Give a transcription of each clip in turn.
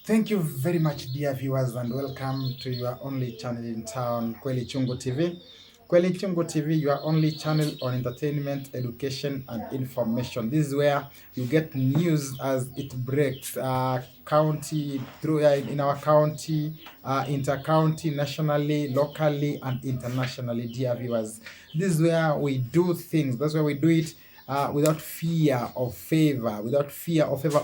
Thank you very much, dear viewers, and welcome to your only channel in town, Kweli Chungu TV. Kweli Chungu TV, your only channel on entertainment, education, and information. This is where you get news as it breaks, county through in our county, inter-county, nationally, locally, and internationally, dear viewers. This is where we do things. That's where we do it without fear of favor,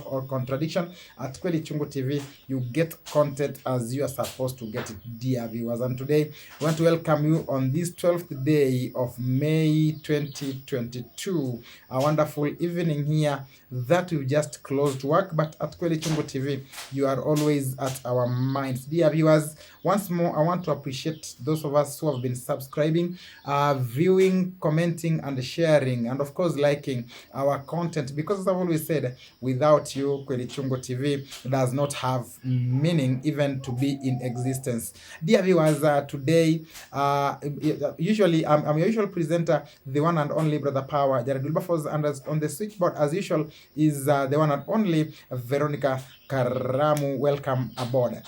or contradiction. At Kweli Chungu TV, you get content as you are supposed to get it, dear viewers. And today, I want to welcome you on this 12th day of May 2022. A wonderful evening here that we just closed work, but at Kweli Chungu TV, you are always at our minds, dear viewers. Once more, I want to appreciate those of us who have been subscribing, viewing, commenting, and sharing, and of course, liking our content. Because as I've always said, without you, Kweli Chungu TV does not have meaning even to be in existence. Dear viewers, today, usually, I'm your usual presenter, the one and only Brother Power, Jared Wilberforce, and on the switchboard, as usual, is the one and only Veronica Karamu. Welcome aboard.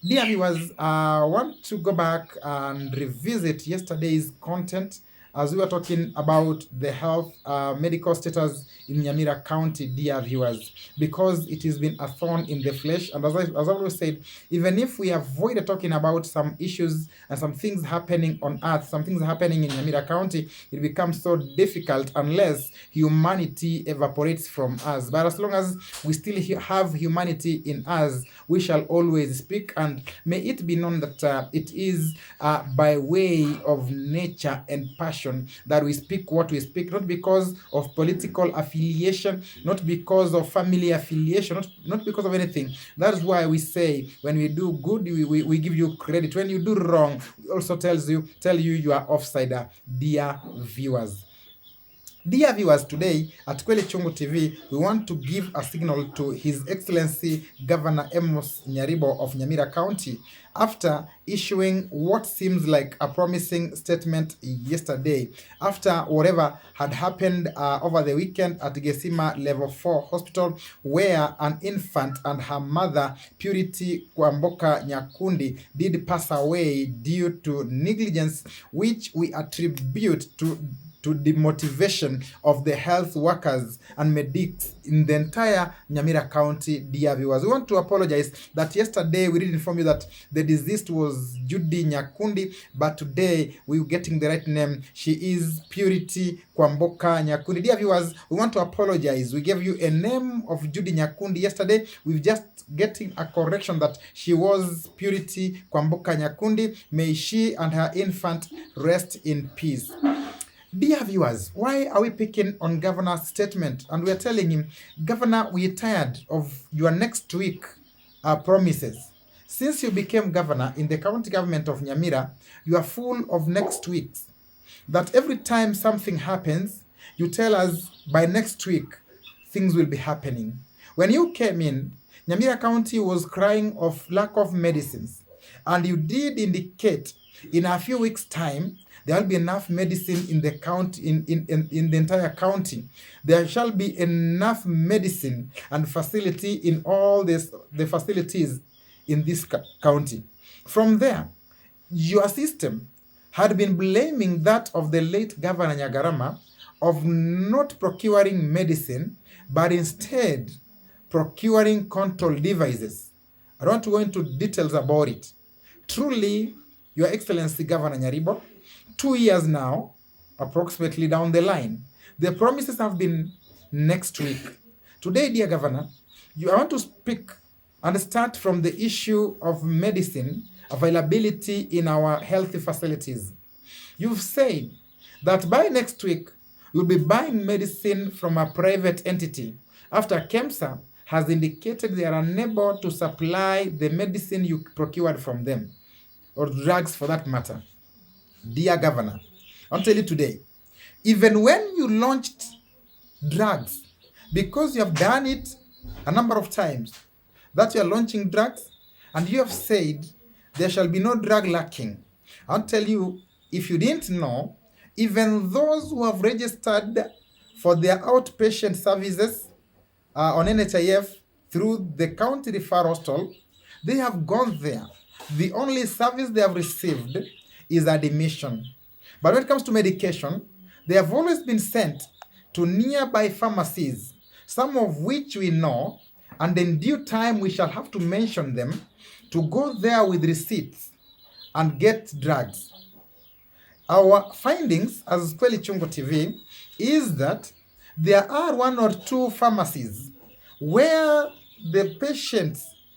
Dear viewers, I want to go back and revisit yesterday's content as we were talking about the health medical status in Nyamira County, dear viewers, because it has been a thorn in the flesh. And as I always said, even if we avoid talking about some issues and some things happening on earth, some things happening in Nyamira County, it becomes so difficult unless humanity evaporates from us. But as long as we still have humanity in us, we shall always speak, and may it be known that it is by way of nature and passion that we speak what we speak, not because of political affiliation, not because of family affiliation, not because of anything. That's why we say when we do good, we give you credit. When you do wrong, we also tell you are offside, dear viewers. Dear viewers, today at Kweli Chungu TV, we want to give a signal to His Excellency Governor Amos Nyaribo of Nyamira County after issuing what seems like a promising statement yesterday, after whatever had happened over the weekend at Gesima Level 4 Hospital, where an infant and her mother, Purity Kwamboka Nyakundi, did pass away due to negligence, which we attribute to the motivation of the health workers and medics in the entire Nyamira County, dear viewers. We want to apologize that yesterday we did inform you that the deceased was Judy Nyakundi, but today we're getting the right name. She is Purity Kwamboka Nyakundi. Dear viewers, we want to apologize. We gave you a name of Judy Nyakundi yesterday. We've just getting a correction that she was Purity Kwamboka Nyakundi. May she and her infant rest in peace. Dear viewers, why are we picking on Governor's statement? And we're telling him, Governor, we're tired of your next week promises. Since you became governor in the county government of Nyamira, you are full of next weeks. That every time something happens, you tell us by next week, things will be happening. When you came in, Nyamira County was crying of lack of medicines. And you did indicate in a few weeks' time, there will be enough medicine in the county, in the entire county. There shall be enough medicine and facility in all the facilities in this county. From there, your system had been blaming that of the late Governor Nyagarama of not procuring medicine, but instead procuring control devices. I don't want to go into details about it. Truly, Your Excellency Governor Nyaribo, 2 years now, approximately down the line, the promises have been next week. Today, dear Governor, I want to speak and start from the issue of medicine availability in our healthy facilities. You've said that by next week, you'll be buying medicine from a private entity after KEMSA has indicated they are unable to supply the medicine you procured from them, or drugs for that matter. Dear Governor, I'll tell you today, even when you launched drugs, because you have done it a number of times, that you are launching drugs, and you have said there shall be no drug lacking. I'll tell you, if you didn't know, even those who have registered for their outpatient services on NHIF through the county referral hospital, They have gone there. The only service they have received is admission. But when it comes to medication, they have always been sent to nearby pharmacies, some of which we know, and in due time we shall have to mention them, to go there with receipts and get drugs. Our findings as Kweli Chungu TV is that there are 1 or 2 pharmacies where the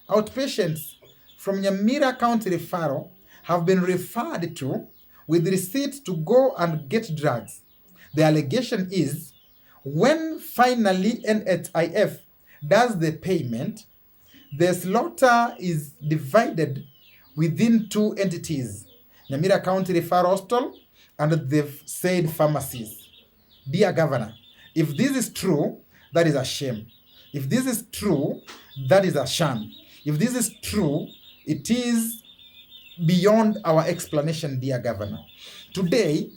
outpatients from Nyamira County referral have been referred to with receipts to go and get drugs. The allegation is when finally NHIF does the payment, the slaughter is divided within 2 entities, Nyamira County Referral Hospital and the said pharmacies. Dear Governor, if this is true, that is a shame. If this is true, that is a sham. If this is true, it is beyond our explanation, dear Governor. Today,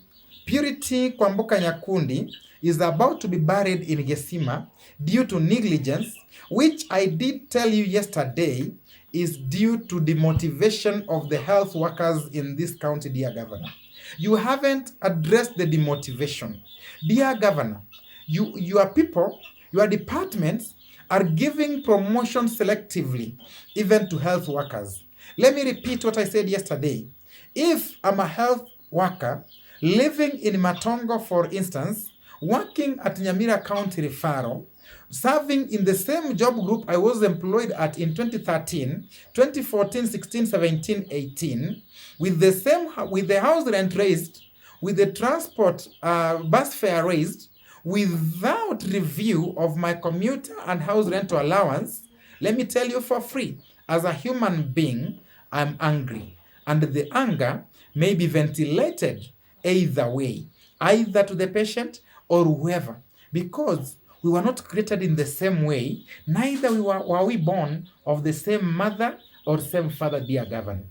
Purity Kwamboka Nyakundi is about to be buried in Gesima due to negligence, which I did tell you yesterday is due to the motivation of the health workers in this county, dear Governor. You haven't addressed the demotivation. Dear Governor, your people, your departments are giving promotion selectively, even to health workers. Let me repeat what I said yesterday. If I'm a health worker living in Matongo, for instance, working at Nyamira County Referral, serving in the same job group I was employed at in 2013, 2014, 16, 17, 18, with the house rent raised, with the transport bus fare raised, without review of my commuter and house rental allowance, let me tell you for free, as a human being, I'm angry. And the anger may be ventilated either way, either to the patient or whoever, because we were not created in the same way, neither were we born of the same mother or same father, dear Governor.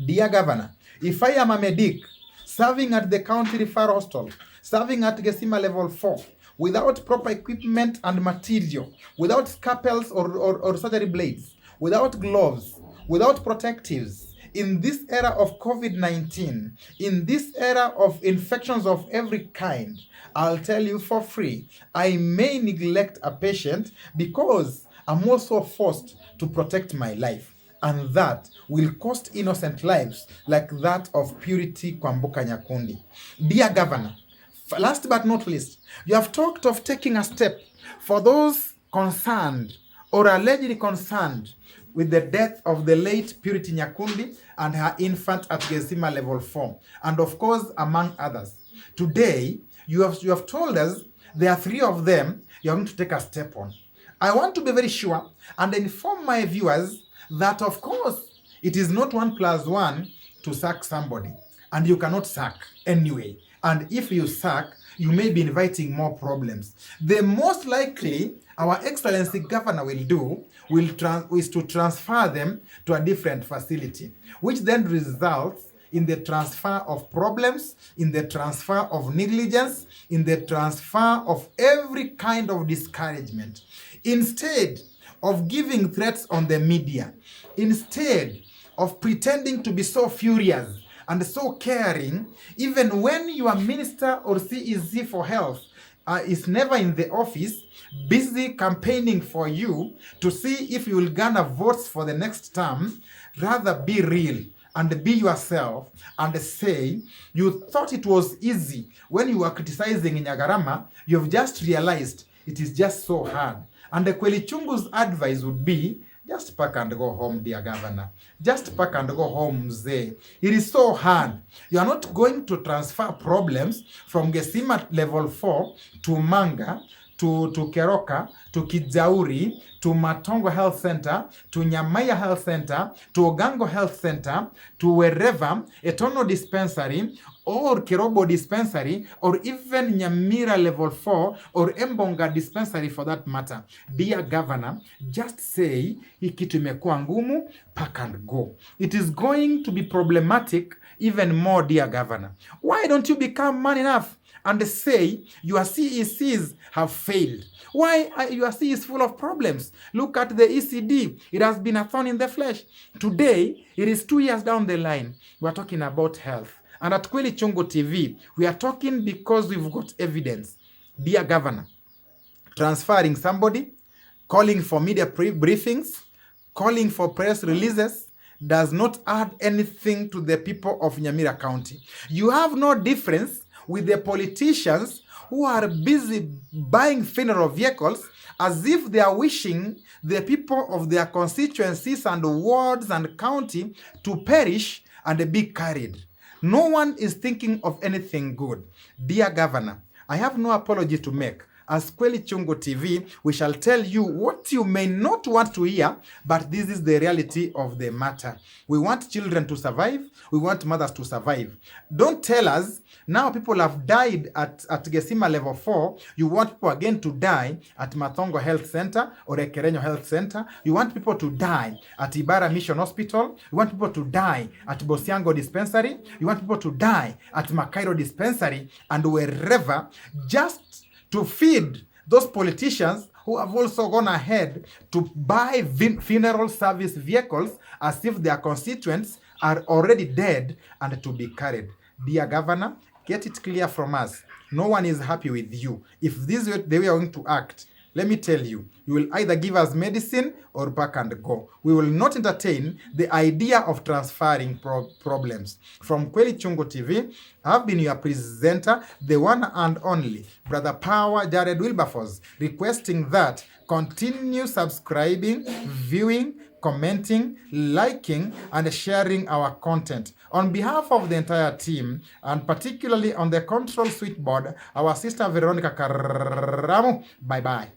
Dear Governor, if I am a medic serving at the county referral hospital, serving at Gesima level 4, without proper equipment and material, without scalpels or surgery blades, without gloves, without protectives, in this era of COVID-19, in this era of infections of every kind, I'll tell you for free, I may neglect a patient because I'm also forced to protect my life. And that will cost innocent lives like that of Purity Kwamboka Nyakundi. Dear Governor, last but not least, you have talked of taking a step for those concerned or allegedly concerned with the death of the late Purity Nyakundi and her infant at Gesima level 4, and of course among others. Today, you have told us there are 3 of them you're going to take a step on. I want to be very sure and inform my viewers that of course it is not 1 + 1 to sack somebody, and you cannot sack anyway. And if you sack, you may be inviting more problems. The most likely our Excellency Governor will do is to transfer them to a different facility, which then results in the transfer of problems, in the transfer of negligence, in the transfer of every kind of discouragement. Instead of giving threats on the media, instead of pretending to be so furious and so caring, even when your minister or CEC for health is never in the office, busy campaigning for you to see if you will garner votes for the next term, rather be real and be yourself and say you thought it was easy when you were criticizing Nyagarama. You've just realized it is just so hard. And the Kweli Chungu's advice would be, just pack and go home, dear Governor. Just pack and go home, Mzee. It is so hard. You are not going to transfer problems from Gesima level 4 to Manga, to Keroka, to Kijauri, to Matongo Health Center, to Nyamaya Health Center, to Ogango Health Center, to wherever, Etono Dispensary, or Kerobo Dispensary, or even Nyamira Level 4, or Embonga Dispensary for that matter. Dear Governor, just say, hii kitu imekuwa ngumu, pack and go. It is going to be problematic even more, dear Governor. Why don't you become man enough and say your CECs have failed. Why? Your CE is full of problems. Look at the ECD. It has been a thorn in the flesh. Today, it is 2 years down the line. We are talking about health. And at Kweli Chungu TV, we are talking because we've got evidence. Dear Governor, transferring somebody, calling for media briefings, calling for press releases, does not add anything to the people of Nyamira County. You have no difference with the politicians who are busy buying funeral vehicles as if they are wishing the people of their constituencies and wards and county to perish and be carried. No one is thinking of anything good. Dear Governor, I have no apology to make. As Kweli Chungu TV, we shall tell you what you may not want to hear, but this is the reality of the matter. We want children to survive. We want mothers to survive. Don't tell us, now people have died at Gesima level 4. You want people again to die at Mathongo Health Center or Ekerenyo Health Center. You want people to die at Ibara Mission Hospital. You want people to die at Bosiango Dispensary. You want people to die at Makairo Dispensary and wherever, just to feed those politicians who have also gone ahead to buy funeral service vehicles as if their constituents are already dead and to be carried. Dear Governor, get it clear from us. No one is happy with you. If this is the way you're going to act, let me tell you, you will either give us medicine or back and go. We will not entertain the idea of transferring problems. From Kweli Chungu TV, I've been your presenter, the one and only, Brother Power Jared Wilberforce, requesting that continue subscribing, viewing, commenting, liking, and sharing our content. On behalf of the entire team, and particularly on the control switchboard, our sister Veronica Karamu, bye-bye.